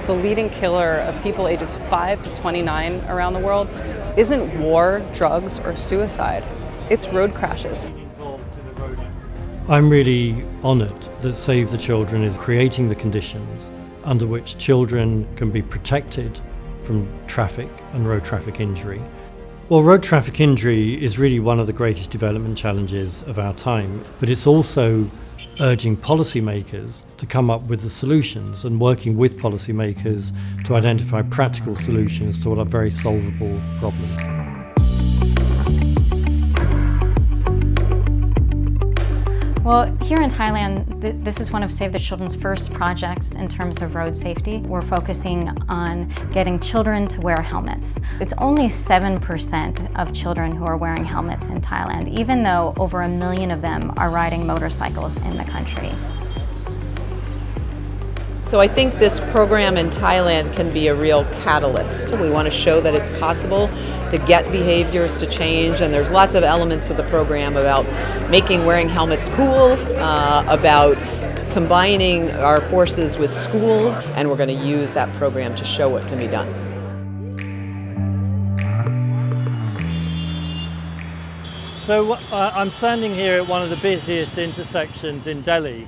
the leading killer of people ages 5 to 29 around the world isn't war, drugs, or suicide. It's road crashes. I'm really honoured that Save the Children is creating the conditions under which children can be protected from traffic and road traffic injury. Well, road traffic injury is really one of the greatest development challenges of our time, but it's also urging policymakers to come up with the solutions and working with policymakers to identify practical solutions to what are very solvable problems. Well, here in Thailand, this is one of Save the Children's first projects in terms of road safety. We're focusing on getting children to wear helmets. It's only 7% of children who are wearing helmets in Thailand, even though over 1 million of them are riding motorcycles in the country. So I think this program in Thailand can be a real catalyst. We want to show that it's possible to get behaviors to change, and there's lots of elements of the program about making wearing helmets cool, about combining our forces with schools, and we're going to use that program to show what can be done. So I'm standing here at one of the busiest intersections in Delhi.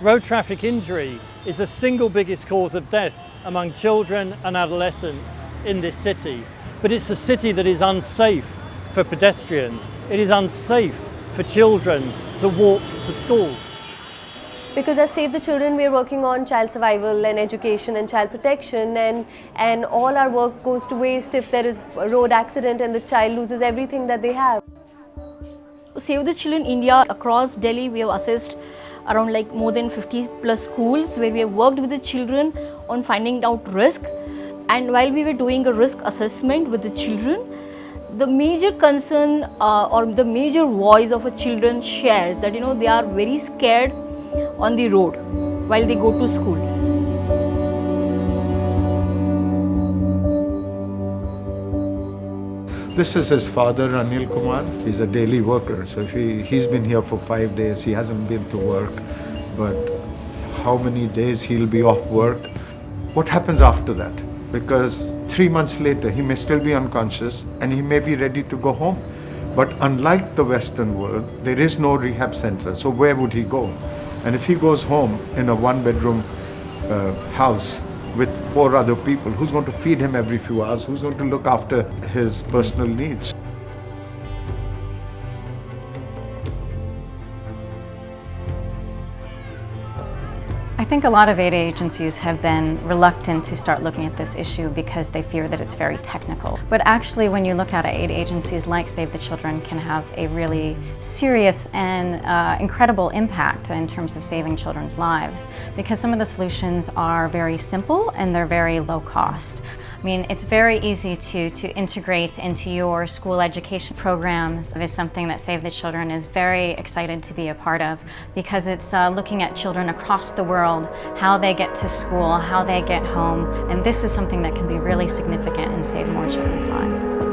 Road traffic injury is the single biggest cause of death among children and adolescents in this city. But it's a city that is unsafe for pedestrians. It is unsafe for children to walk to school. Because at Save the Children, we are working on child survival and education and child protection, and all our work goes to waste if there is a road accident and the child loses everything that they have. Save the Children India, across Delhi, we have assessed around more than 50 plus schools where we have worked with the children on finding out risk. And while we were doing a risk assessment with the children, the major concern or the major voice of a children shares that they are very scared on the road while they go to school. This is his father, Anil Kumar. He's a daily worker, so if he's been here for 5 days. He hasn't been to work, but how many days he'll be off work? What happens after that? Because 3 months later, he may still be unconscious and he may be ready to go home. But unlike the Western world, there is no rehab center, so where would he go? And if he goes home in a one-bedroom house with 4 other people, who's going to feed him every few hours? Who's going to look after his personal needs? I think a lot of aid agencies have been reluctant to start looking at this issue because they fear that it's very technical. But actually, when you look at it, aid agencies like Save the Children can have a really serious and incredible impact in terms of saving children's lives, because some of the solutions are very simple and they're very low cost. I mean, it's very easy to integrate into your school education programs. It is something that Save the Children is very excited to be a part of, because it's looking at children across the world, how they get to school, how they get home, and this is something that can be really significant and save more children's lives.